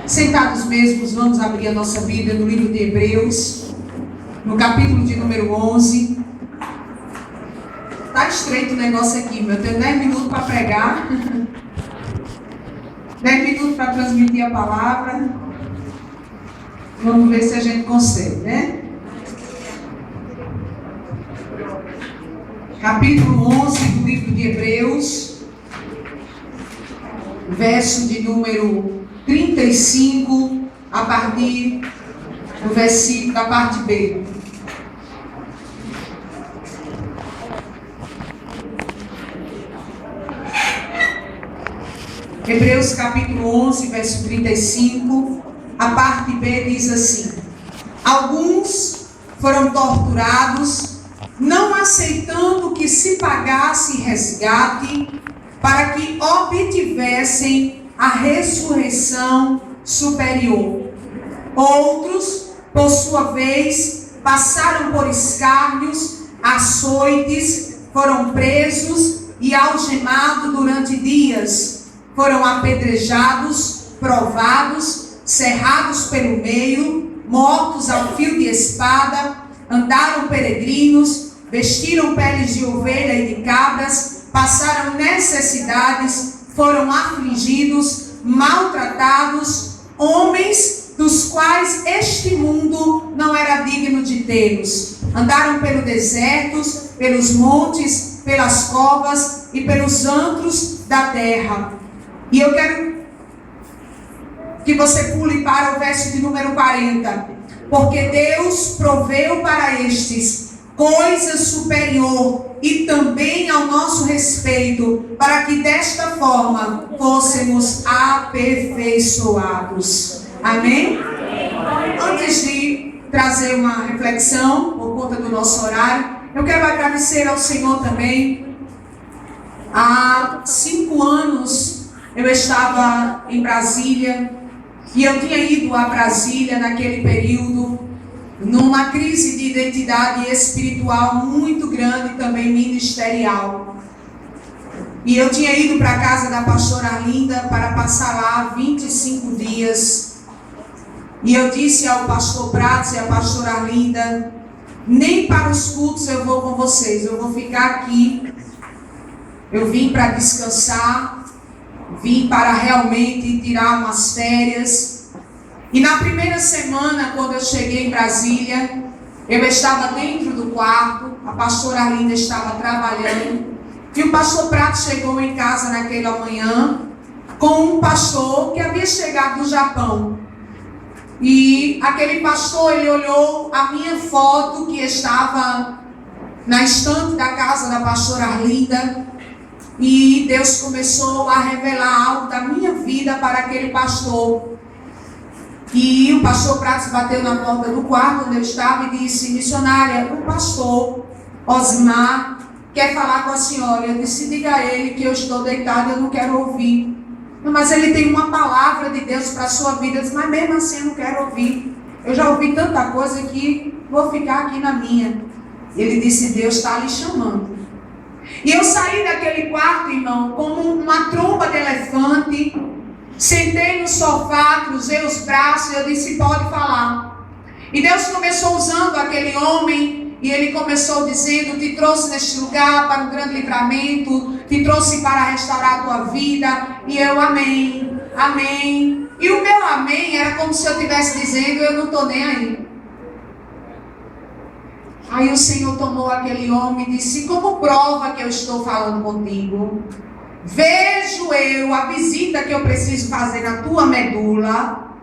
Sentados mesmos, vamos abrir a nossa Bíblia no livro de Hebreus, no capítulo de número 11. Tá estreito o negócio aqui, meu. Eu tenho 10 minutos para pregar, 10 minutos para transmitir a palavra. Vamos ver se a gente consegue, né? Capítulo 11 do livro de Hebreus, verso de número 35, a partir do versículo da parte B. Hebreus capítulo 11, verso 35, a parte B diz assim: alguns foram torturados, não aceitando que se pagasse resgate, para que obtivessem a ressurreição superior. Outros, por sua vez, passaram por escárnios, açoites, foram presos e algemados durante dias, foram apedrejados, provados, cerrados pelo meio, mortos ao fio de espada, andaram peregrinos, vestiram peles de ovelha e de cabras, passaram necessidades, foram afligidos, maltratados, homens dos quais este mundo não era digno de tê-los. Andaram pelos desertos, pelos montes, pelas covas e pelos antros da terra. E eu quero que você pule para o verso de número 40. Porque Deus proveu para estes coisa superior e também ao nosso respeito, para que desta forma fôssemos aperfeiçoados. Amém? Antes de trazer uma reflexão, por conta do nosso horário, eu quero agradecer ao Senhor também. Há 5 anos eu estava em Brasília, e eu tinha ido a Brasília naquele período, numa crise de identidade espiritual muito grande, também ministerial. E eu tinha ido para a casa da pastora Arlinda para passar lá 25 dias. E eu disse ao pastor Pratos e à pastora Arlinda: nem para os cultos eu vou com vocês, eu vou ficar aqui. Eu vim para descansar, vim para realmente tirar umas férias. E na primeira semana, quando eu cheguei em Brasília, eu estava dentro do quarto, a pastora Arlinda estava trabalhando, e o pastor Prato chegou em casa naquela manhã com um pastor que havia chegado do Japão. E aquele pastor, ele olhou a minha foto que estava na estante da casa da pastora Arlinda, e Deus começou a revelar algo da minha vida para aquele pastor. E o pastor Pratos bateu na porta do quarto onde eu estava e disse: missionária, o pastor Osmar quer falar com a senhora. Eu disse: diga a ele que eu estou deitada, eu não quero ouvir. Mas ele tem uma palavra de Deus para a sua vida. Eu disse: mas mesmo assim eu não quero ouvir. Eu já ouvi tanta coisa que vou ficar aqui na minha. Ele disse: Deus está lhe chamando. E eu saí daquele quarto, irmão, como uma tromba de elefante. Sentei no sofá, cruzei os braços e eu disse: pode falar. E Deus começou usando aquele homem, e ele começou dizendo: te trouxe neste lugar para um grande livramento, te trouxe para restaurar a tua vida. E eu: amém, amém. E o meu amém era como se eu estivesse dizendo: eu não estou nem aí. Aí o Senhor tomou aquele homem e disse: como prova que eu estou falando contigo, vejo eu a visita que eu preciso fazer na tua medula.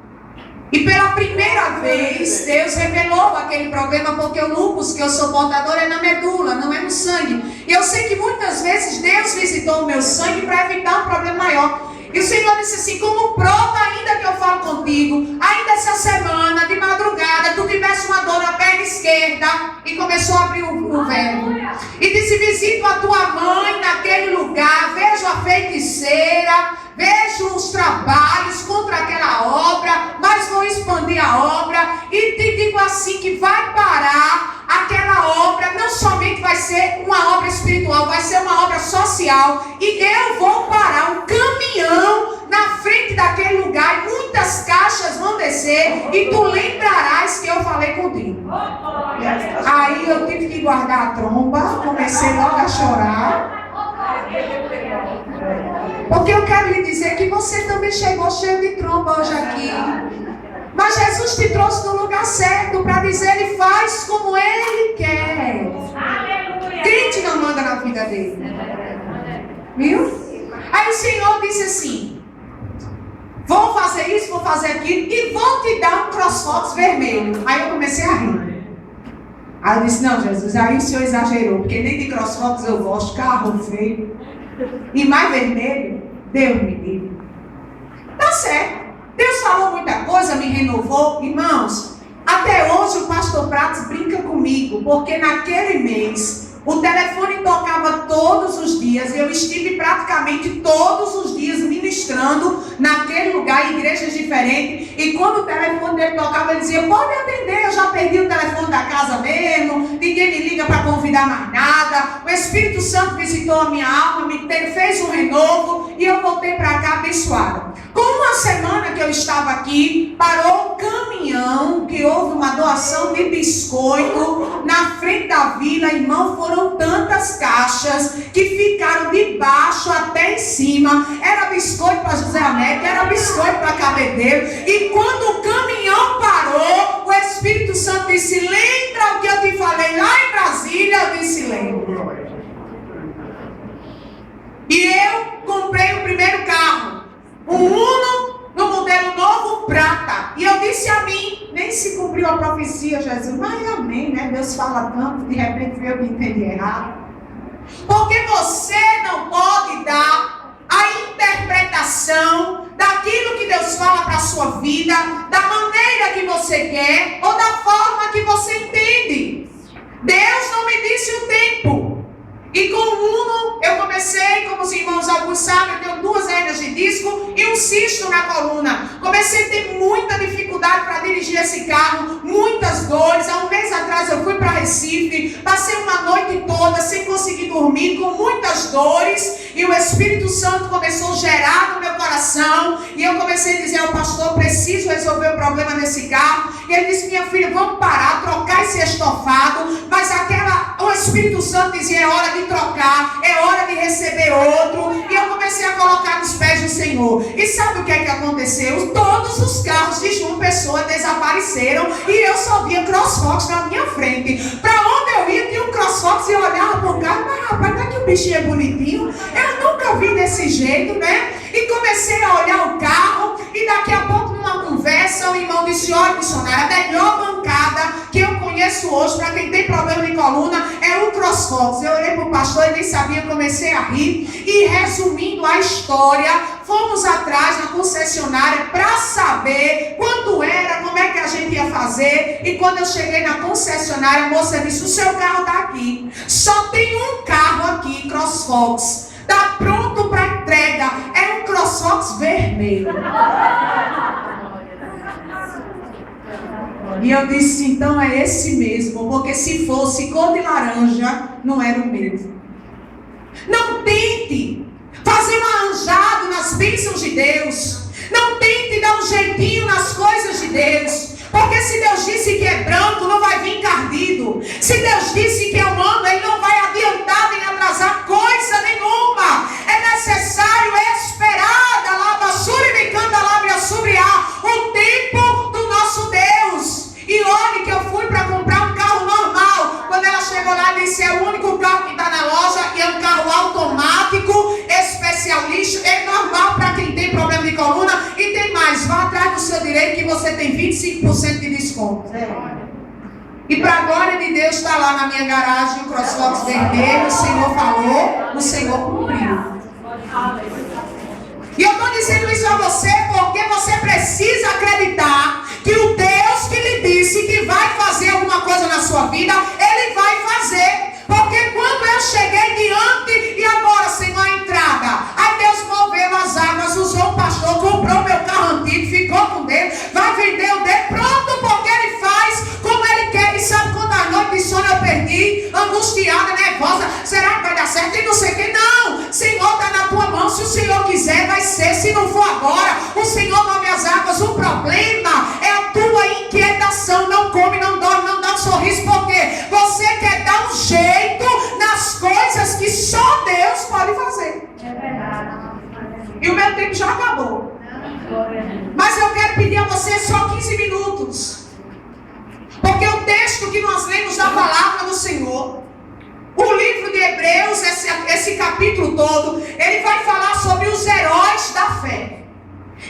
E pela primeira vez, Deus revelou aquele problema, porque o lúpus que eu sou portador é na medula, não é no sangue. E eu sei que muitas vezes Deus visitou o meu sangue para evitar um problema maior. E o Senhor disse assim: como prova ainda que eu falo contigo, ainda essa semana, de madrugada, tu tivesse uma dor na perna esquerda. E começou a abrir o verbo. E disse: visito a tua mãe naquele lugar, vejo a feiticeira, vejo os trabalhos contra aquela obra, mas vou expandir a obra. E te digo assim, que vai parar aquela obra, não somente vai ser uma obra espiritual, vai ser uma obra social. E eu vou parar um caminhão na frente daquele lugar, e muitas caixas fazer e tu lembrarás que eu falei contigo. Aí eu tive que guardar a tromba, comecei logo a chorar. Porque eu quero lhe dizer que você também chegou cheio de tromba hoje aqui. Mas Jesus te trouxe no lugar certo para dizer, Ele faz como Ele quer. Crente não manda na vida dele. Viu? Aí o Senhor disse assim, vou fazer isso, vou fazer aquilo e vou te dar um CrossFox vermelho. Aí eu comecei a rir. Aí eu disse, não Jesus, aí o Senhor exagerou, porque nem de CrossFox eu gosto, carro feio. E mais vermelho, Deus me livre. Tá certo. Deus falou muita coisa, me renovou. Irmãos, até hoje o pastor Pratos brinca comigo, porque naquele mês o telefone tocava todos os dias. Eu estive praticamente todos os dias ministrando naquele lugar, em igrejas diferentes. E quando o telefone dele tocava, ele dizia, pode atender, eu já perdi o telefone da casa mesmo, ninguém me liga para convidar mais nada. O Espírito Santo visitou a minha alma, me fez um renovo e eu voltei para cá abençoada. Com uma semana que eu estava aqui, parou um caminhão que houve uma doação de biscoito na frente da vila. Irmão, foram tantas caixas que ficaram de baixo até em cima. Era biscoito para José Américo, era biscoito para Cabedeiro. E quando o caminhão parou, o Espírito Santo disse, lembra o que eu te falei lá em Brasília? Eu disse, lembro. E eu comprei o primeiro carro, um Uno no modelo novo prata. E eu disse a mim, nem se cumpriu a profecia, Jesus, mas amém, né? Deus fala tanto, de repente eu me entendi errado. Porque você não pode dar a interpretação daquilo que Deus fala para a sua vida, da maneira que você quer ou da forma que você entende. Deus não me disse o tempo. E com o Uno eu comecei, como os irmãos alguns sabem, eu tenho 2 hérnias de disco e um cisto na coluna. Comecei a ter muita dificuldade para dirigir esse carro, muitas dores. Há um mês atrás eu fui para Recife, passei uma noite toda sem conseguir dormir, com muitas dores. E o Espírito Santo começou a gerar no meu coração. E eu comecei a dizer ao pastor, preciso resolver o problema desse carro. E ele disse, minha filha, vamos parar, trocar esse estofado. Mas o Espírito Santo dizia, é hora de trocar, é hora de receber outro. E eu comecei a colocar nos pés do Senhor. E sabe o que é que aconteceu? Todos os carros de João Pessoa desapareceram. E eu só via CrossFox na minha frente. Para onde eu ia, tinha um CrossFox e eu olhava para o carro. Mas rapaz, não é que o bichinho é bonitinho? Eu nunca vi desse jeito, né? E comecei a olhar o carro. E daqui a pouco, numa conversa, o irmão disse, olha, missionário, a melhor bancada que eu conheço hoje para quem tem problema de coluna é o CrossFox. Eu olhei para o pastor e nem sabia, comecei a rir. E resumindo a história, fomos atrás na concessionária para saber quanto era, como é que a gente ia fazer. E quando eu cheguei na concessionária, a moça disse, o seu carro está aqui. Só tem um carro aqui, CrossFox. Está pronto para entrega. É um CrossFox vermelho. E eu disse, então é esse mesmo, porque se fosse cor de laranja, não era o mesmo. Não tente fazer um arranjado nas bênçãos de Deus. Não tente dar um jeitinho nas coisas de Deus. Porque se Deus disse que é branco, não vai vir encardido. Se Deus disse que é humano, Ele não vai adiantar nem atrasar coisa nenhuma. É necessário esperar da lava suribicanda lábia subriar o tempo do nosso Deus. E olhe que eu fui para comprar um carro normal. Quando ela chegou lá, ela disse, é o único carro que está na loja e é um carro automático, especialista, é normal para quem tem problema de coluna. E tem mais, vá atrás do seu direito que você tem 25% de desconto. E para a glória de Deus, está lá na minha garagem o CrossFox vermelho. O Senhor falou, o Senhor cumpriu. E eu estou dizendo isso a você porque você precisa acreditar que o Deus que lhe disse que vai fazer alguma coisa na sua vida, Ele vai fazer. Porque quando eu cheguei diante, e agora, Senhor, a entrada, aí Deus moveu as águas, usou o pastor, comprou meu carro antigo, ficou com Deus, vai vender o dele, pronto, porque Ele faz como Ele quer. E sabe quantas noites de sono eu perdi, angustiada, nervosa, será que vai dar certo? E não sei o que, não, Senhor, está na tua mão, se o Senhor quiser, vai ser, se não for agora, o Senhor move as águas. pedir a você só 15 minutos. Porque o texto que nós lemos da palavra do Senhor, o livro de Hebreus, esse capítulo todo, ele vai falar sobre os heróis da fé.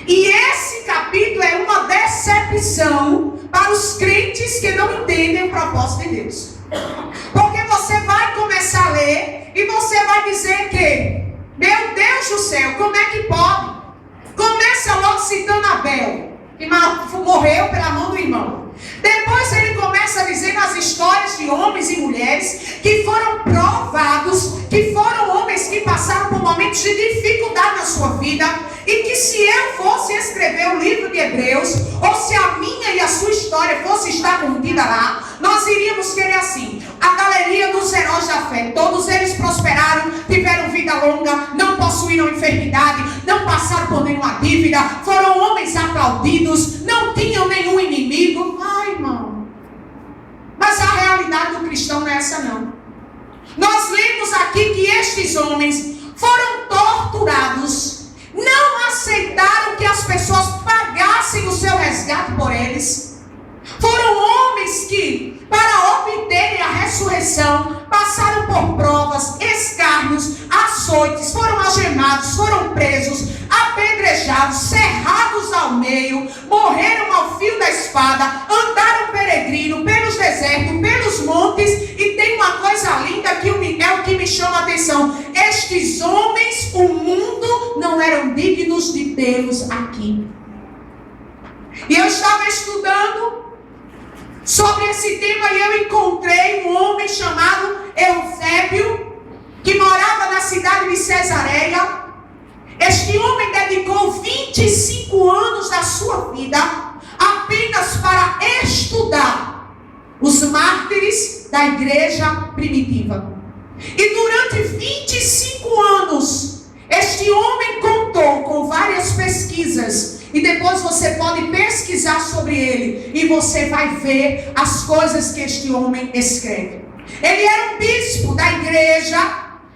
E esse capítulo é uma decepção para os crentes que não entendem o propósito de Deus. Porque você vai começar a ler e você vai dizer que, meu Deus do céu, como é que pode? Começa logo citando Abel, que morreu pela mão do irmão. Depois ele começa a dizer as histórias de homens e mulheres que foram provados, que foram homens que passaram por momentos de dificuldade na sua vida, e que se eu fosse escrever o livro de Hebreus, ou se a minha e a sua história fosse estar contida lá, nós iríamos querer assim, a galeria dos heróis da fé. Todos eles prosperaram, tiveram vida longa, não possuíram enfermidade, não passaram por nenhuma dívida, foram homens aplaudidos, não tinham nenhum inimigo. Ai, irmão, mas a realidade do cristão não é essa não. Nós lemos aqui que estes homens foram torturados, não aceitaram que as pessoas pagassem o seu resgate por eles. Foram homens que, para obterem a ressurreição, passaram por provas, escárnios, açoites, foram algemados, foram presos, apedrejados, cerrados ao meio, morreram ao fio da espada, andaram peregrino pelos desertos, pelos montes. E tem uma coisa linda que é o que me chama a atenção: estes homens, o mundo não eram dignos de tê-los aqui. E eu estava estudando sobre esse tema e eu encontrei um homem chamado Eusébio, que morava na cidade de Cesareia. Este homem dedicou 25 anos da sua vida apenas para estudar os mártires da igreja primitiva. E durante 25 anos, este homem contou com várias pesquisas. E depois você pode pesquisar sobre ele e você vai ver as coisas que este homem escreve. Ele era um bispo da igreja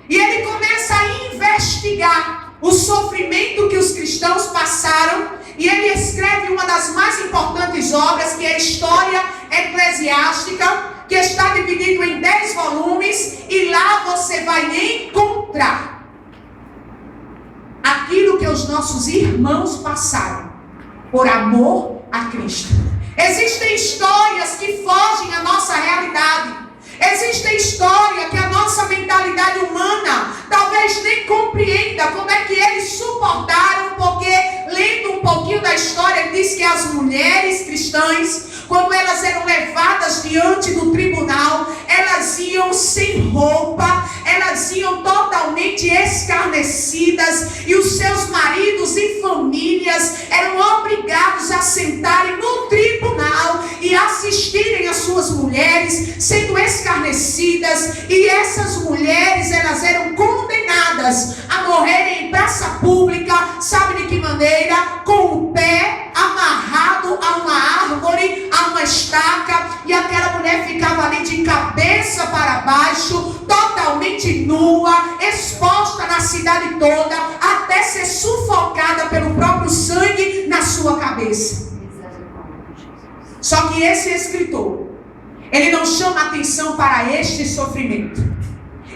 e ele começa a investigar o sofrimento que os cristãos passaram, e ele escreve uma das mais importantes obras, que é a História Eclesiástica, que está dividido em 10 volumes, e lá você vai encontrar aquilo que os nossos irmãos passaram por amor a Cristo. Existem histórias que fogem à nossa realidade. Existem histórias que a nossa mentalidade humana talvez nem compreenda como é que eles suportaram, porque lendo um pouquinho da história, diz que as mulheres cristãs, quando elas eram levadas diante do tribunal, elas iam sem roupa, elas iam totalmente escarnecidas, e os seus maridos e famílias eram obrigados a sentarem no tribunal e assistirem as suas mulheres sendo escarnecidas, e essas mulheres, elas eram condenadas a morrerem em praça pública. Sabe de que maneira? Com o pé amarrado a uma árvore, a uma estaca, e aquela mulher ficava ali de cabeça para baixo, totalmente nua, exposta na cidade toda, até ser sufocada pelo próprio sangue na sua cabeça. Só que esse escritor, ele não chama atenção para este sofrimento.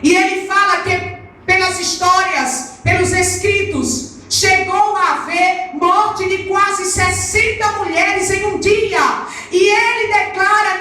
E ele fala que pelas histórias, pelos escritos, chegou a haver morte de quase 60 mulheres em um dia. E ele declara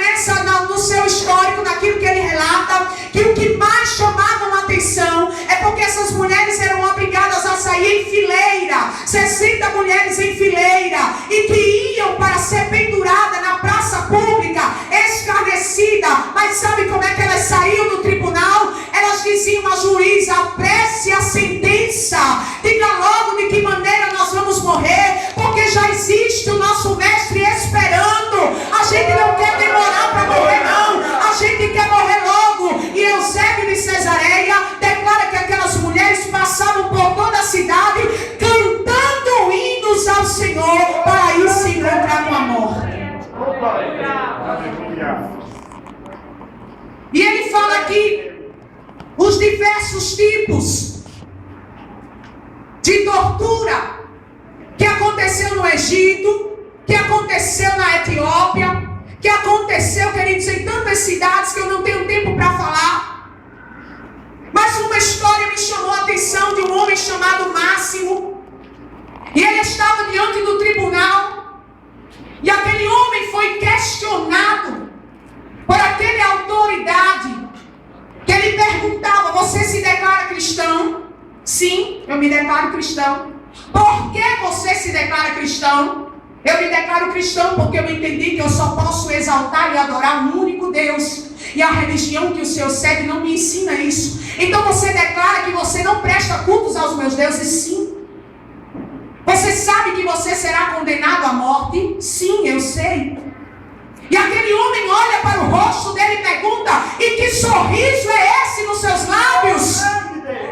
no seu histórico, naquilo que ele relata, que o que mais chamava a atenção é porque essas mulheres eram obrigadas a sair em fileira, 60 mulheres em fileira, e que iam para ser pendurada na praça pública, escarnecida. Mas sabe como é que elas saíam do tribunal? Elas diziam ao juiz: apresse a sentença, diga logo de que maneira nós vamos morrer, porque já existe o nosso mestre esperando. A gente não quer demorar para morrer não, a gente quer morrer logo. E Eusébio de Cesareia declara que aquelas mulheres passavam por toda a cidade cantando hinos ao Senhor para ir se encontrar com a morte. E ele fala aqui os diversos tipos de tortura que aconteceu no Egito, que que aconteceu, queridos, em tantas cidades que eu não tenho tempo para falar. Mas uma história me chamou a atenção de um homem chamado Máximo. E ele estava diante do tribunal. E aquele homem foi questionado por aquela autoridade. Que ele perguntava: você se declara cristão? Sim, eu me declaro cristão. Por que você se declara cristão? Eu me declaro cristão porque eu entendi que eu só posso exaltar e adorar um único Deus. E a religião que o Senhor segue não me ensina isso. Então você declara que você não presta cultos aos meus deuses? Sim. Você sabe que você será condenado à morte? Sim, eu sei. E aquele homem olha para o rosto dele e pergunta: e que sorriso é esse nos seus lábios?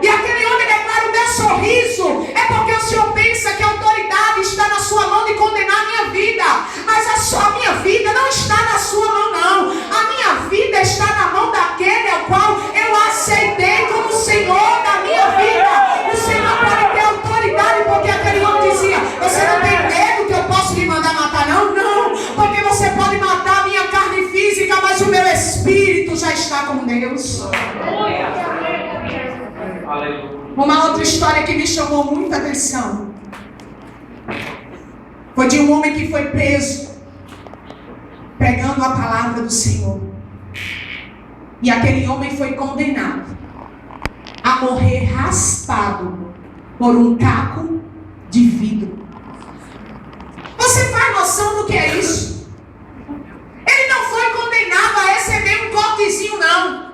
E aquele homem declara: o meu sorriso é porque o Senhor pensa que a autoridade está na sua mão de condenar a minha vida. Mas a minha vida não está na sua mão, não. A minha vida está na mão daquele ao qual eu aceitei como Senhor da minha vida. O Senhor pode ter autoridade, porque aquele homem dizia: você não tem medo que eu posso lhe mandar matar? Não, não. Porque você pode matar a minha carne física, mas o meu espírito já está com Deus. Uma outra história que me chamou muita atenção foi de um homem que foi preso pregando a palavra do Senhor. E aquele homem foi condenado a morrer raspado por um caco de vidro. Você faz noção do que é isso? Ele não foi condenado a receber um cortezinho, não.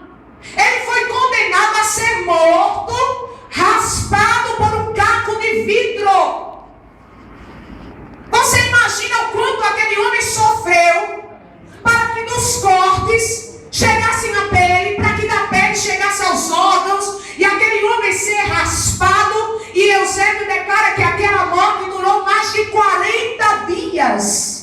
Ele foi condenado a ser morto, raspado por um caco de vidro. Você imagina o quanto aquele homem sofreu para que dos cortes chegasse na pele, para que da pele chegasse aos órgãos, e aquele homem ser raspado. E Eusébio declara que aquela morte durou mais de 40 dias.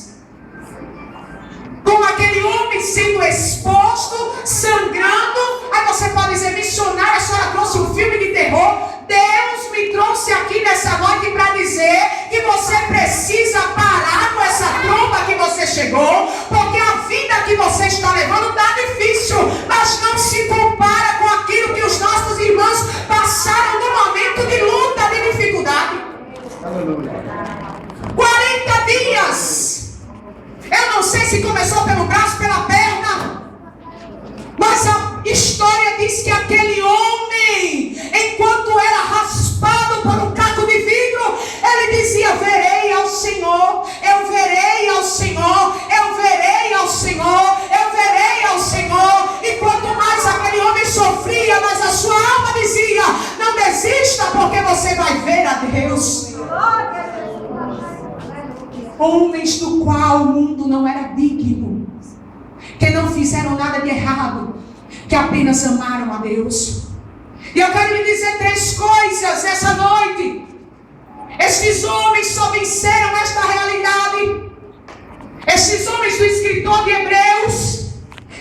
Com aquele homem sendo exposto, sangrando. Aí você pode dizer: missionária, a senhora trouxe um filme de terror. Deus me trouxe aqui nessa noite para dizer que você precisa parar com essa tromba que você chegou, porque a vida que você está levando está difícil, mas não se compara com aquilo que os nossos irmãos passaram no momento de luta, de dificuldade. 40 dias. Eu não sei se começou pelo braço, pela perna, mas a história diz que aquele homem, enquanto era raspado por um caco de vidro, ele dizia: verei ao Senhor, eu verei ao Senhor, eu verei ao Senhor, eu verei ao Senhor. E quanto mais aquele homem sofria, mas a sua alma dizia: não desista, porque você vai ver a Deus. Homens do qual o mundo não era digno, que não fizeram nada de errado, que apenas amaram a Deus. E eu quero lhe dizer 3 coisas essa noite. Estes homens só venceram esta realidade. Estes homens do escritor de Hebreus,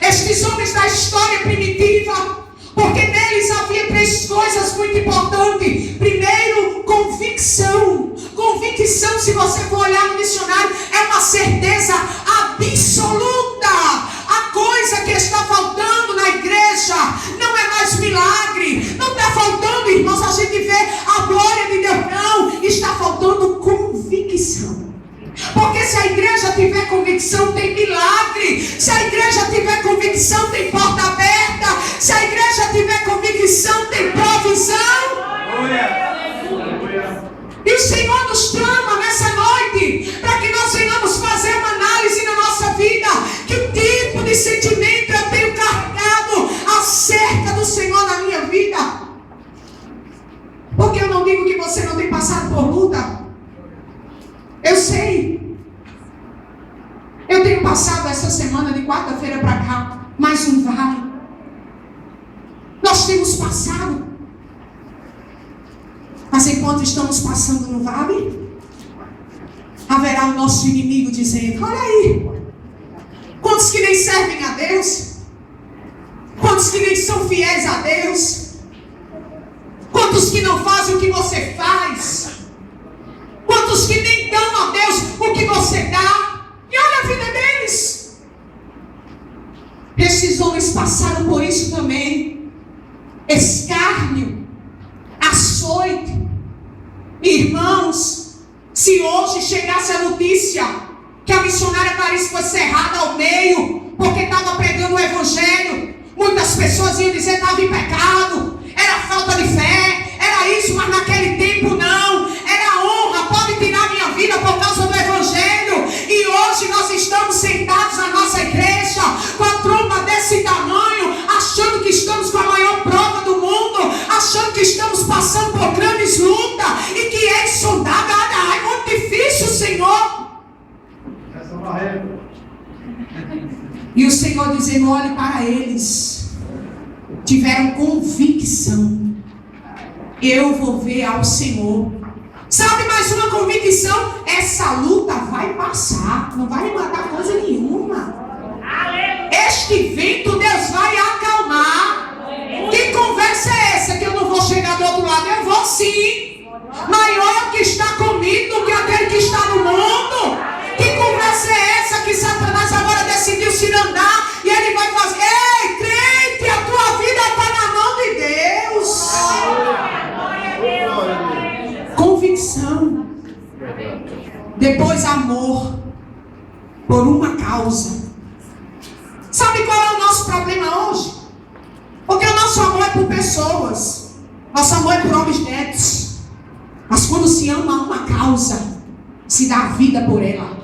estes homens da história primitiva, porque neles havia 3 coisas muito importantes. Primeiro, convicção. Convicção, se você for olhar no dicionário, é uma certeza absoluta. A coisa que está faltando na igreja não é mais milagre. Não está faltando, irmãos, a gente vê a glória de Deus. Não, está faltando convicção. Porque se a igreja tiver convicção, tem milagre. Se a igreja tiver convicção, tem porta aberta. Se a igreja tiver convicção, tem provisão. E o Senhor nos chama nessa noite para que nós venhamos fazer uma análise na nossa vida. Que tipo de sentimento eu tenho carregado acerca do Senhor na minha vida? Porque eu não digo que você não tem passado por luta. Eu sei. Eu tenho passado essa semana de quarta-feira para cá mais um vale. Nós temos passado. Mas enquanto estamos passando no vale, haverá o nosso inimigo dizendo: olha aí, quantos que nem servem a Deus, quantos que nem são fiéis a Deus, quantos que não fazem o que você faz, quantos que nem dão a Deus o que você dá. E olha a vida deles. escárnio, açoite. Irmãos, se hoje chegasse a notícia que a missionária Clarice foi cerrada ao meio porque estava pregando o evangelho, muitas pessoas iam dizer que estava em pecado, era falta de fé, era isso, mas naquele tempo não, era honra, pode tirar minha vida por causa do evangelho. E hoje nós estamos sentados na nossa igreja com a tromba desse tamanho, achando que estamos com a maior prova do mundo, achando que estamos passando por grandes lutas e que é insondável. É muito difícil, Senhor. E o Senhor dizendo: olhe para eles, tiveram convicção, eu vou ver ao Senhor. Sabe mais uma convicção? Essa luta vai passar, não vai me matar coisa nenhuma. Este vento Deus vai acalmar. Que conversa é essa que eu não vou chegar do outro lado? Eu vou sim. Maior é o que está comigo do que aquele que está no mundo. Que conversa é essa que Satanás agora decidiu se andar e ele vai fazer? Ei, crente, a tua vida está na mão de Deus. Convicção. Depois amor por uma causa. Sabe qual é o nosso problema hoje? Porque o nosso amor é por pessoas. Nosso amor é por objetos. Mas quando se ama uma causa, se dá vida por ela.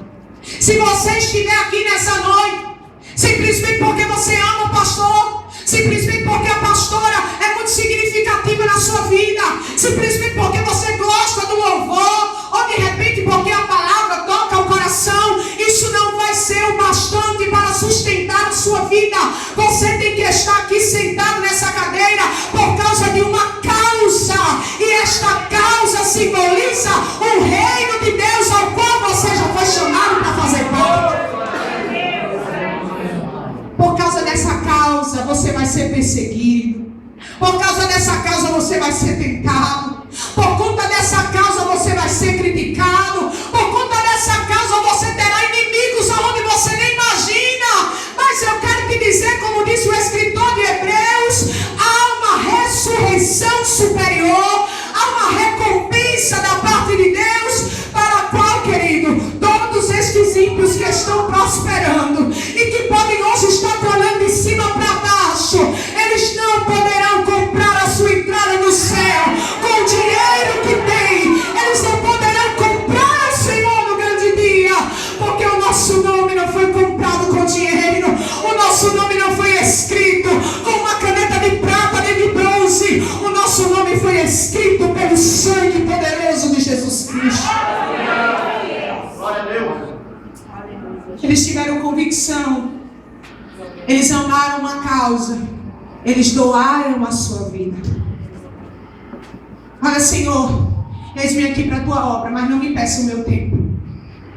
Se você estiver aqui nessa noite, simplesmente porque você ama o pastor, simplesmente porque a pastora é muito significativa na sua vida, simplesmente porque você gosta do louvor, ou de repente porque a palavra toca o coração, isso não vai ser o bastante para sustentar a sua vida. Você tem que estar aqui sentado nessa cadeira por causa de uma causa, e esta causa simboliza o reino de Deus ao qual você já foi chamado para fazer parte. Por causa dessa causa você vai ser perseguido, por causa dessa causa você vai ser tentado, por conta dessa causa você vai ser criticado, por conta dessa causa você terá inimigos aonde você nem imagina. Mas eu quero te dizer, como disse o escritor de Hebreus, há uma ressurreição superior, há uma recompensa da parte de Deus, para a qual, querido, todos estes ímpios que estão prosperando e que podem hoje estar olhando de cima para baixo, eles não poderão comprar a sua entrada no céu com o dinheiro que tem. Eles não poderão comprar o Senhor no grande dia, porque o nosso nome não foi comprado com dinheiro, o nosso nome não foi escrito com uma caneta de prata nem de bronze, o nosso nome foi escrito pelo sangue poderoso de Jesus Cristo. Eles tiveram convicção, eles amaram uma causa, eles doaram a sua vida. Olha, Senhor, eis-me aqui para a tua obra, mas não me peça o meu tempo.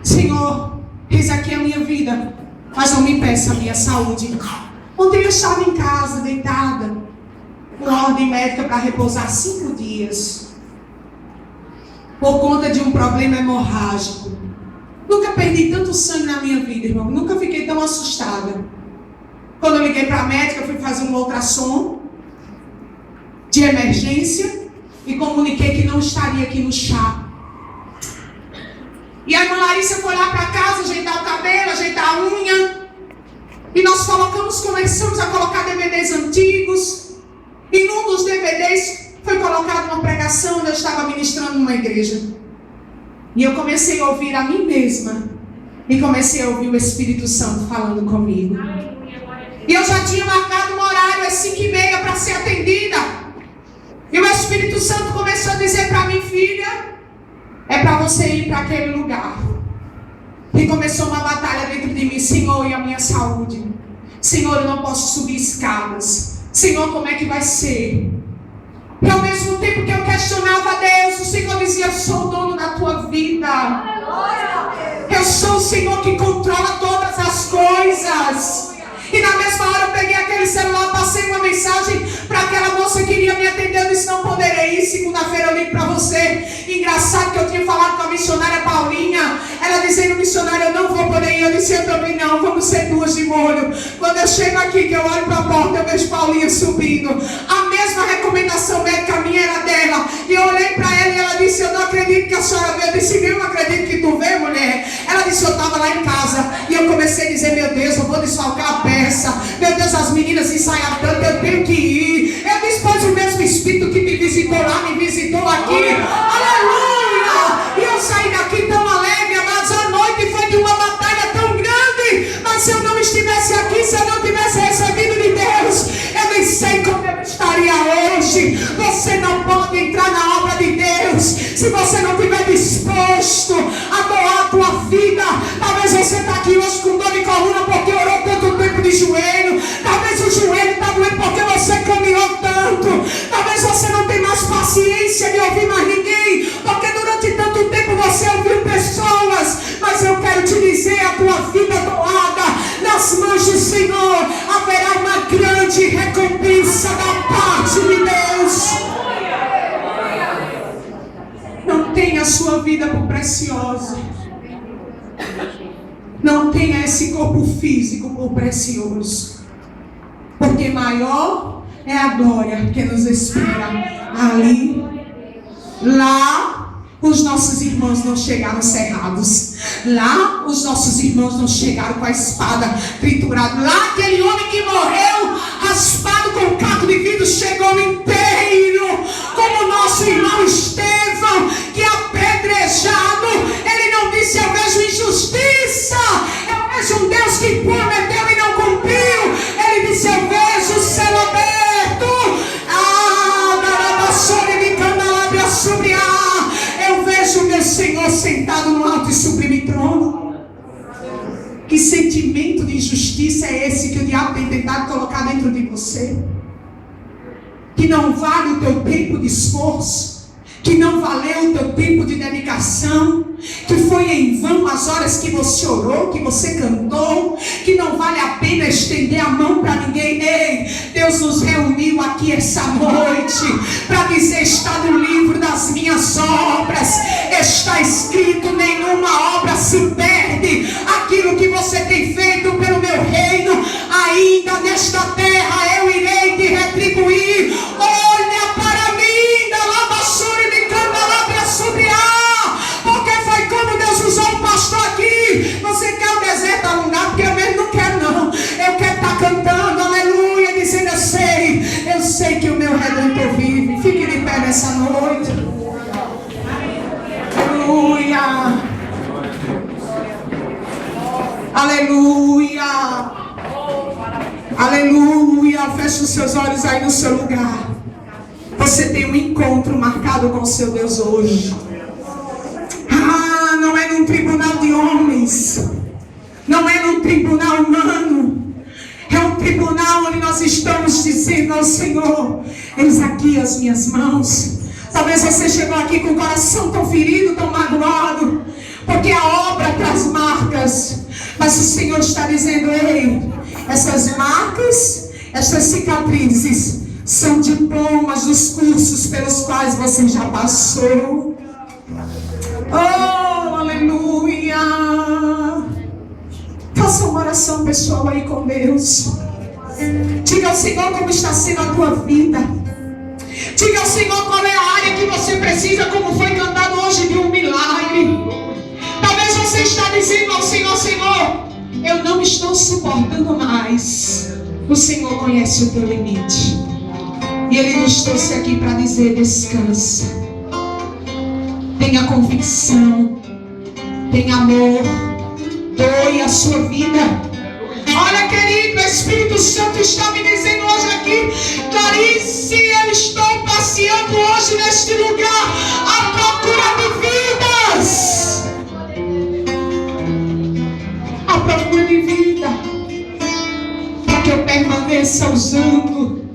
Senhor, eis aqui a minha vida, mas não me peça a minha saúde. Ontem eu estava em casa, deitada, com ordem médica para repousar 5 dias, por conta de um problema hemorrágico. Nunca perdi tanto sangue na minha vida, irmão. Nunca fiquei tão assustada. Quando eu liguei para a médica, eu fui fazer um ultrassom de emergência e comuniquei que não estaria aqui no chá. E a irmã Larissa foi lá para casa ajeitar o cabelo, ajeitar a unha. E nós começamos a colocar DVDs antigos. E num dos DVDs foi colocada uma pregação onde eu estava ministrando numa igreja. E eu comecei a ouvir a mim mesma. E comecei a ouvir o Espírito Santo falando comigo. E eu já tinha marcado um horário às 5h30 para ser atendida. E o Espírito Santo começou a dizer para mim: filha, é para você ir para aquele lugar. E começou uma batalha dentro de mim: Senhor, e a minha saúde? Senhor, eu não posso subir escadas. Senhor, como é que vai ser? E ao mesmo tempo que eu questionava a Deus, o Senhor dizia: eu sou o dono da tua vida. Eu sou o Senhor que controla todas as coisas. E na mesma hora eu peguei aquele celular, passei uma mensagem para aquela moça que iria me atender. Eu disse: não poderei ir, 2 segunda-feira eu ligo para você. Engraçado que eu tinha falado com a missionária Paulinha. Ela dizendo, missionária, eu não vou poder ir. Eu disse, eu também não, vamos ser duas de molho. Quando eu chego aqui, que eu olho para a porta, eu vejo Paulinha subindo. A mesma recomendação médica minha era dela. E eu olhei para ela e ela disse, eu não acredito que a senhora veio. Eu disse, eu não acredito que tu veio, mulher. Ela disse, eu estava lá em casa. E eu comecei a dizer, meu Deus, eu vou desfalcar a peça. Meu Deus, as meninas ensaiaram tanto, eu tenho que ir. Eu disse, pois o mesmo Espírito que me visitou lá, me visitou aqui. Aleluia! E eu saí daqui tão alegre, mas a noite foi de uma batalha tão grande. Mas se eu não estivesse aqui, se eu não tivesse recebido de Deus, eu nem sei como eu estaria hoje. Você não pode entrar na obra de Deus se você não estiver disposto a doar a tua vida. Talvez você está aqui hoje com dor de coluna porque orou tanto tempo de joelho. Talvez o joelho está doendo porque você caminhou tanto. Talvez você não tenha mais paciência de ouvir mais ninguém, porque durante tanto tempo você ouviu pessoas. Mas eu quero te dizer, a tua vida doada nas mãos do Senhor, haverá uma grande recompensa da parte de Deus. Não tenha a sua vida por preciosa. Não tenha esse corpo físico por precioso. Porque maior é a glória que nos espera ali. Lá, os nossos irmãos não chegaram cerrados. Lá, os nossos irmãos não chegaram com a espada triturada. Lá, aquele homem que morreu, raspado com um caco de vidro, chegou inteiro. Como o nosso irmão Estevão, que apedrejado, ele não disse, eu vejo injustiça. Eu vejo um Deus que prometeu e não cumpriu. Ele disse, eu vejo o céu aberto. Eu vejo o meu Senhor sentado no alto e sublime trono. Que sentimento de injustiça é esse que o diabo tem tentado colocar dentro de você? Que não vale o teu tempo de esforço, que não valeu o teu tempo de dedicação, que foi em vão as horas que você orou, que você cantou, que não vale a pena estender a mão para ninguém. Ei, Deus nos reuniu aqui essa noite para dizer, está no livro das minhas obras, está escrito, nenhuma obra se perde. Aquilo que você tem feito pelo meu reino, ainda nesta terra eu irei te retribuir. Olha para mim, da lavassura de candelabra sobre a, porque foi como Deus usou o pastor aqui. Você quer o deserto alongado? Porque eu mesmo não quero, não. Eu quero estar cantando, aleluia, dizendo, eu sei que o meu Redentor vive. Fique de pé nessa noite. Aleluia. Aleluia. Aleluia. Feche os seus olhos aí no seu lugar. Você tem um encontro marcado com o seu Deus hoje. Não é num tribunal de homens. Não é num tribunal humano. É um tribunal onde nós estamos dizendo ao Senhor, eis aqui as minhas mãos. Talvez você chegou aqui com o coração tão ferido, tão magoado, porque a obra traz marcas. Mas o Senhor está dizendo, ei, essas marcas, essas cicatrizes, são diplomas dos cursos pelos quais você já passou. Oh, aleluia. Faça uma oração pessoal aí com Deus. Diga ao Senhor como está sendo a tua vida. Diga ao Senhor qual é a área que você precisa, como foi cantado hoje, de um milagre. Talvez você está dizendo ao Senhor, Senhor, eu não estou suportando mais. O Senhor conhece o teu limite. E Ele nos trouxe aqui para dizer, descansa. Tenha convicção. Tenha amor. Doe a sua vida. Olha, querido, o Espírito Santo está me dizendo hoje aqui, Clarice, eu estou passeando hoje neste lugar à procura de vidas. À procura de vida. Para que eu permaneça usando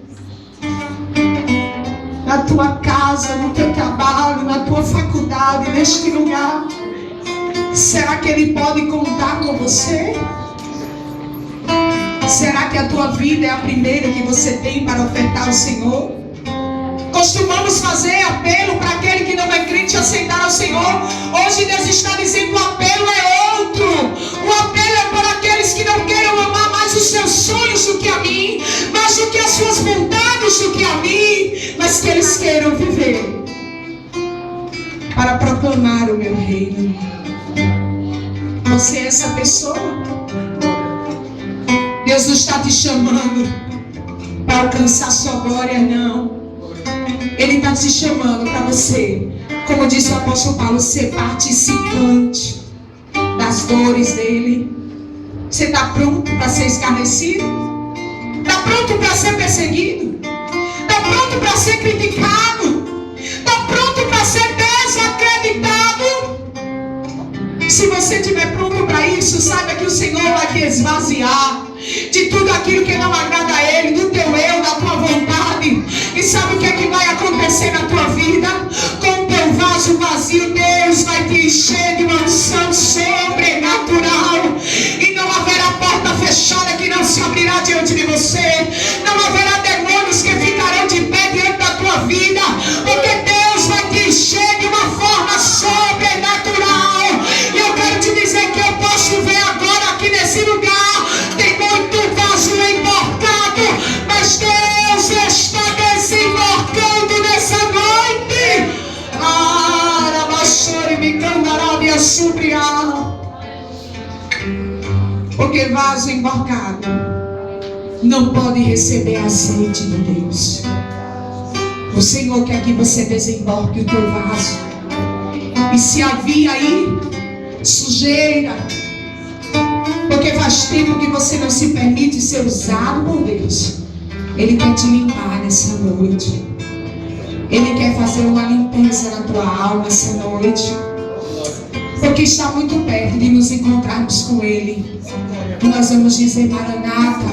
na tua casa, no teu trabalho, na tua faculdade, neste lugar. Será que Ele pode contar com você? Será que a tua vida é a primeira que você tem para ofertar ao Senhor? Costumamos fazer apelo para aquele que não é crente aceitar ao Senhor. Hoje Deus está dizendo: o apelo é outro. O apelo é para aqueles que não queiram amar mais os seus sonhos do que a mim, mais do que as suas vontades do que a mim, mas que eles queiram viver para proclamar o meu reino. Você é essa pessoa? Deus não está te chamando para alcançar sua glória, não. Ele está te chamando para você, como disse o apóstolo Paulo, ser participante das dores dele. Você está pronto para ser escarnecido? Está pronto para ser perseguido? Está pronto para ser criticado? Está pronto para ser desacreditado? Se você estiver pronto para isso, saiba que o Senhor vai te esvaziar de tudo aquilo que não agrada a Ele, do teu eu, da tua vontade. E sabe o que é que vai acontecer na tua vida? Com o teu vaso vazio, Deus vai te encher de uma unção sobrenatural. E não haverá porta fechada que não se abrirá diante de você. Não haverá demônios que ficarão de pé diante da tua vida. Porque Deus vai te encher de uma forma sobrenatural. E eu quero te dizer que eu posso ver agora aqui nesse lugar. Tem muito vaso emborcado, mas Deus está desemborcando nessa noite. Porque vaso emborcado não pode receber azeite de Deus. O Senhor quer que você desemborque o teu vaso. E se havia aí sujeira, porque faz tempo que você não se permite ser usado por Deus, Ele quer te limpar nessa noite. Ele quer fazer uma limpeza na tua alma essa noite, porque está muito perto de nos encontrarmos com Ele. E nós vamos dizer: Maranata,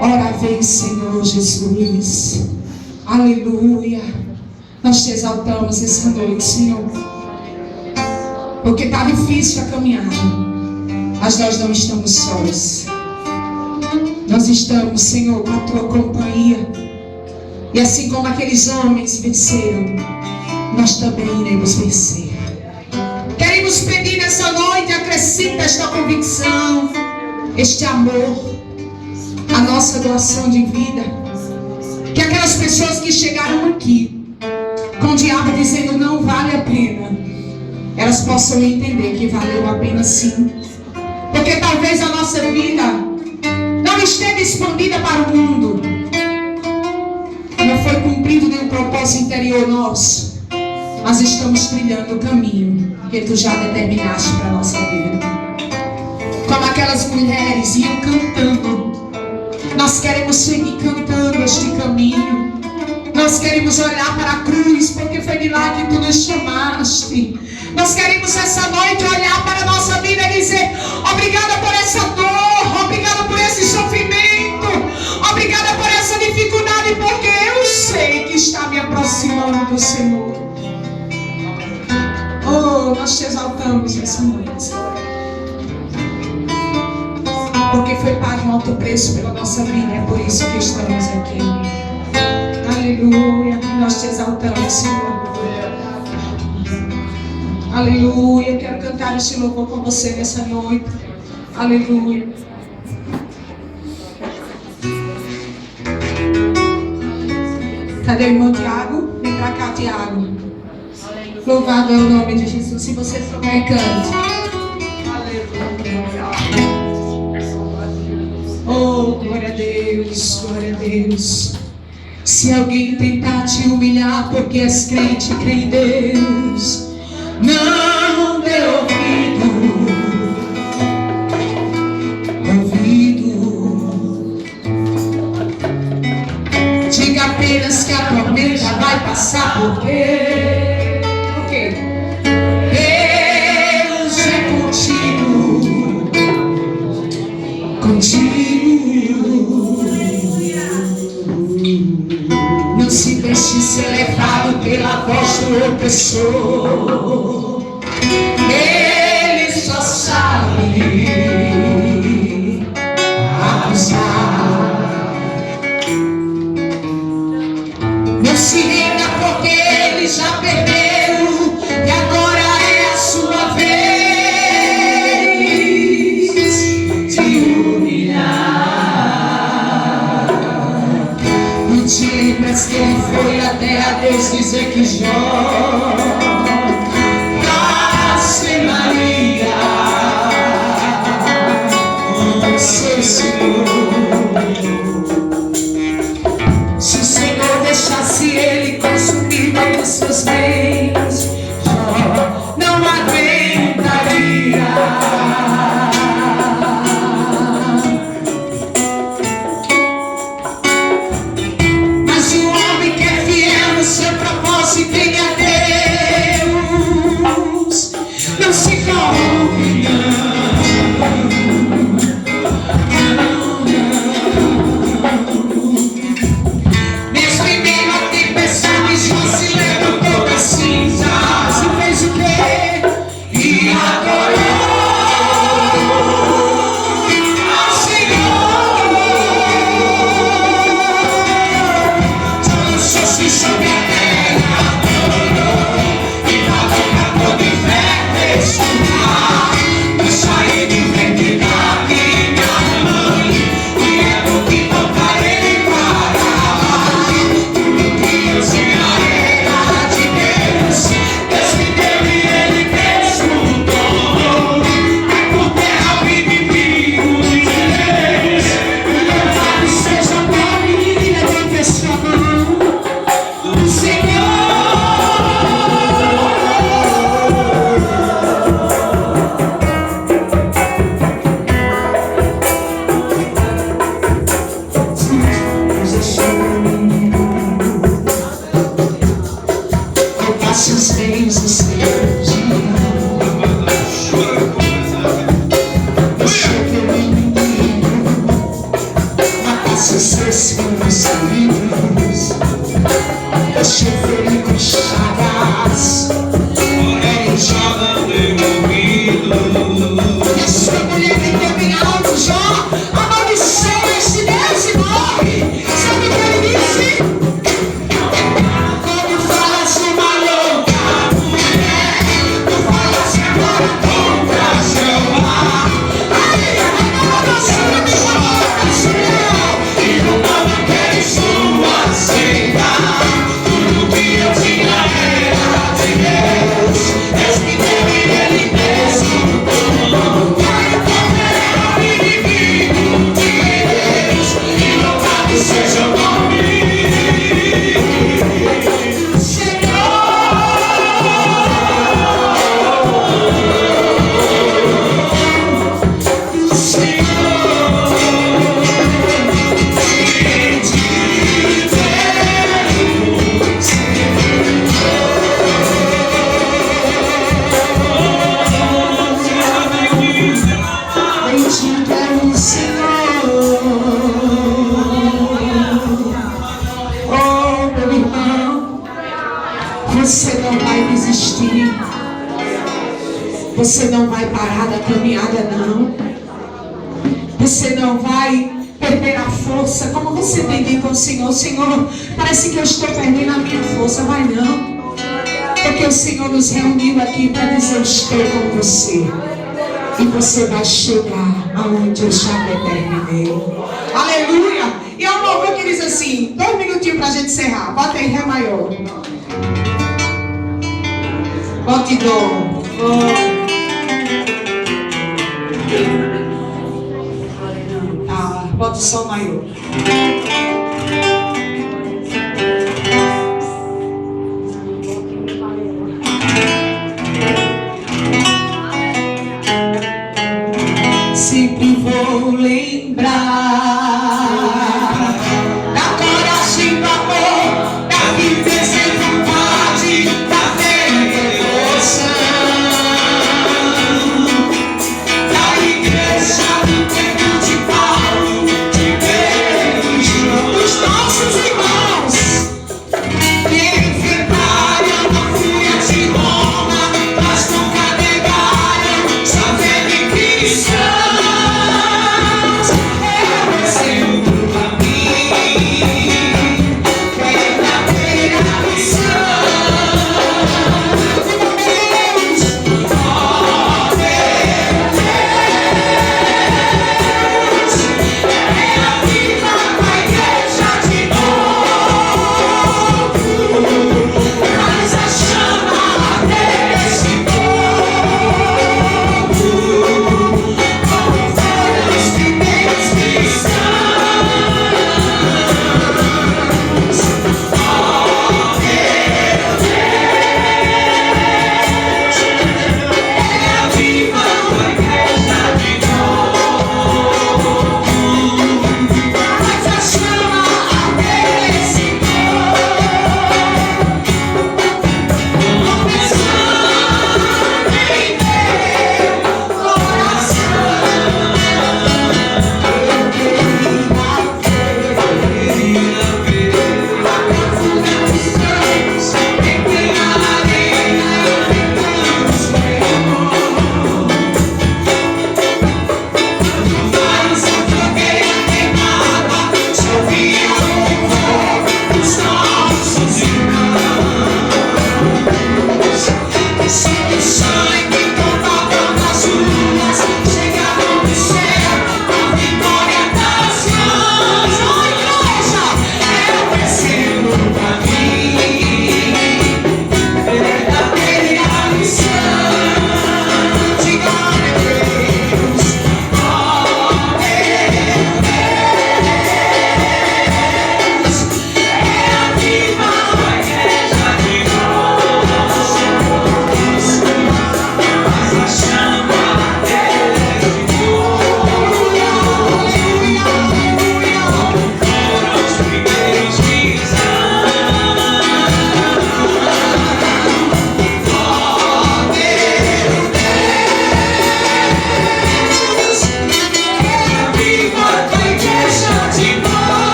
ora vem Senhor Jesus. Aleluia. Nós te exaltamos essa noite, Senhor, porque está difícil a caminhada, mas nós não estamos sós. Nós estamos, Senhor, com a tua companhia. E assim como aqueles homens venceram, nós também iremos vencer. Queremos pedir nessa noite: acrescenta esta convicção, este amor, a nossa doação de vida. Que aquelas pessoas que chegaram aqui com o diabo dizendo não vale a pena, elas possam entender que valeu a pena sim. Porque talvez a nossa vida não esteve expandida para o mundo, não foi cumprido nenhum propósito interior nosso, mas estamos trilhando o caminho que tu já determinaste para a nossa vida. Como aquelas mulheres iam cantando, nós queremos seguir cantando este caminho. Nós queremos olhar para a cruz, porque foi de lá que tu nos chamaste. Nós queremos essa noite olhar para a nossa vida e dizer: obrigada por essa dor, obrigada por esse sofrimento, obrigada por essa dificuldade, porque eu sei que está me aproximando do Senhor. Oh, nós te exaltamos essa noite, porque foi pago um alto preço pela nossa vida. É por isso que estamos aqui. Aleluia. Nós te exaltamos, Senhor. Aleluia. Quero cantar este louvor com você nessa noite. Aleluia. Cadê o irmão Tiago? Vem pra cá, Tiago. Louvado é o nome de Jesus. Se você souber, cante. Oh, glória a Deus, glória a Deus. Se alguém tentar te humilhar porque és crente, crê em Deus, não dê ouvido. Diga apenas que a tormenta vai passar, porque Deus é contigo, não se deixe ser levado pela voz do opressor. Ele só sabe acusar. Não se Jó, Ave Maria, o seu Senhor. Se o Senhor deixasse ele consumir todos os seus bens, Jó não aguentaria. Mas o homem que é fiel no seu propósito e tem a Deus, não se corrompe, mesmo em meio a tempestades, Jó se levantou das cinzas e fez o quê? E adorou ao Senhor. Lançou-se sobre a terra, adorou e falou pra todo inferno escutar. Eu saí de frente da minha mãe e é bom que tocar ele para. Tudo que eu tinha era de Deus. Deus me deu e ele desfrutou. É por terra o inimigo de Deus. Louvado seja o nome de quem fez sua mão, o Senhor. Deus deixou eu passo os bens dos seus. Deixou que eu me matasse os seus filhos. Deixou ferir com chagas. Porém, Jó não deu ouvido. Essa mulher meteu bem alto, Jó amaldiçoa este Deus e morre. Sabe o que ele disse? Quando falas uma louca mulher, tu falas agora contra Jeová. Aí, agora você me coloca, Senhor, e não dá quer sua senda. Tudo que eu tinha era de Deus. Deus me deu e ele desfrutou. Vai condenar o inimigo de Deus e louvado seja o nome do Senhor. Do Senhor, quem te bendito é o Senhor. Oh, meu irmão, você não vai desistir. Você não vai parar da caminhada, não. Você não vai perder a força. Como você tem dito ao Senhor: Senhor, parece que eu estou perdendo a minha força. Vai não. Porque o Senhor nos reuniu aqui para dizer: eu estou com você. E você vai chegar aonde eu já determinei. Aleluia! E é um louvor que diz assim, 2 minutinhos para a gente encerrar. Bota aí Ré maior. Bote Dó. Bota o Sol maior. Sempre vou lembrar da coragem, do amor, da vivência e vontade, da fé e devoção, da igreja do tempo de Paulo, de Pedro e João, dos nossos irmãos que enfrentaram a fúria de Roma, mas nunca negaram sua fé em Cristo.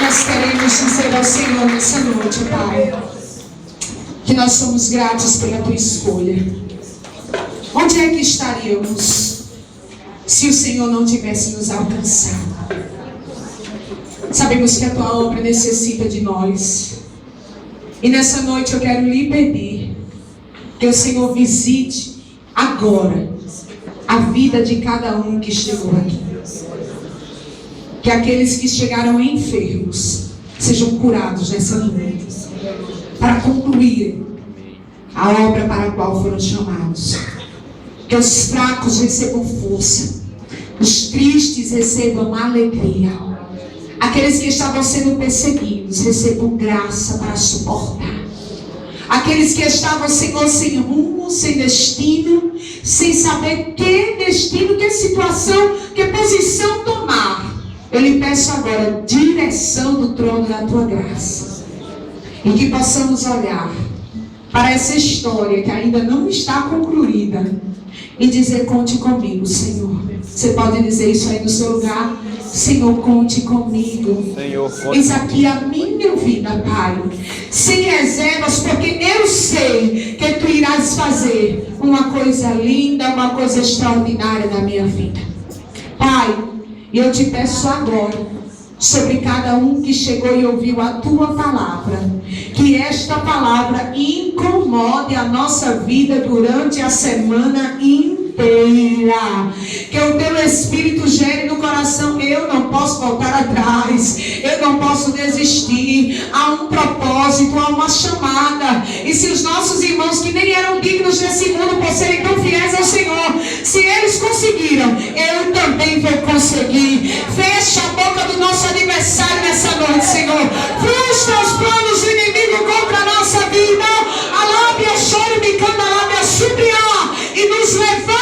nós queremos dizer ao Senhor nessa noite, Pai, que nós somos gratos pela tua escolha. Onde é que estaríamos se o Senhor não tivesse nos alcançado? Sabemos que a tua obra necessita de nós. E nessa noite eu quero lhe pedir que o Senhor visite agora a vida de cada um que chegou aqui. Que aqueles que chegaram enfermos sejam curados nessa noite, para concluir a obra para a qual foram chamados. Que os fracos recebam força, os tristes recebam alegria, aqueles que estavam sendo perseguidos recebam graça para suportar, aqueles que estavam, Senhor, sem rumo, sem destino, sem saber que destino, que situação, que posição tomar, eu lhe peço agora direção do trono da tua graça, e que possamos olhar para essa história que ainda não está concluída e dizer: conte comigo, Senhor. Você pode dizer isso aí no seu lugar? Senhor, conte comigo. Senhor, conte. Eis aqui a minha vida, Pai, sem reservas, porque eu sei que tu irás fazer uma coisa linda, uma coisa extraordinária na minha vida, Pai. E eu te peço agora, sobre cada um que chegou e ouviu a tua palavra, que esta palavra incomode a nossa vida durante a semana inteira. Que o teu Espírito gere no coração: eu não posso voltar atrás, eu não posso desistir. Há um propósito, há uma chamada. E se os nossos irmãos que nem eram dignos desse mundo por serem tão fiéis ao Senhor, se eles conseguiram, eu também vou conseguir. Fecha a boca do nosso adversário nessa noite, Senhor. Frustra os planos do inimigo contra a nossa vida. Alábia, chore, bicanda, alábia, subiá. E nos levanta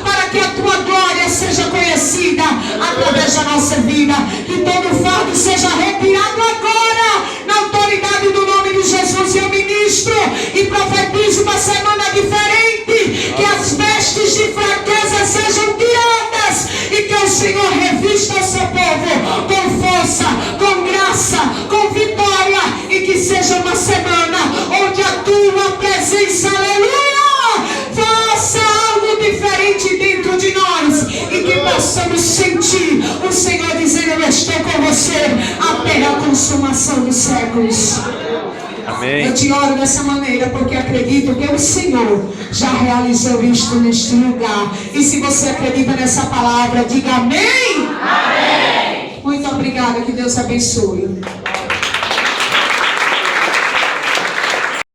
para que a tua glória seja conhecida através da nossa vida. Que todo fardo seja retirado agora, na autoridade do nome de Jesus. Eu ministro e profetizo uma semana diferente. Que as vestes de fraqueza sejam tiradas e que o Senhor revista o seu povo com força, com graça, com vitória. E que seja uma semana onde a tua presença, aleluia, faça algo diferente dentro de nós, e que possamos sentir o Senhor dizendo: eu estou com você até a consumação dos séculos. Amém. Eu te oro dessa maneira porque acredito que o Senhor já realizou isto neste lugar. E se você acredita nessa palavra, diga amém. Amém. Muito obrigada, que Deus abençoe.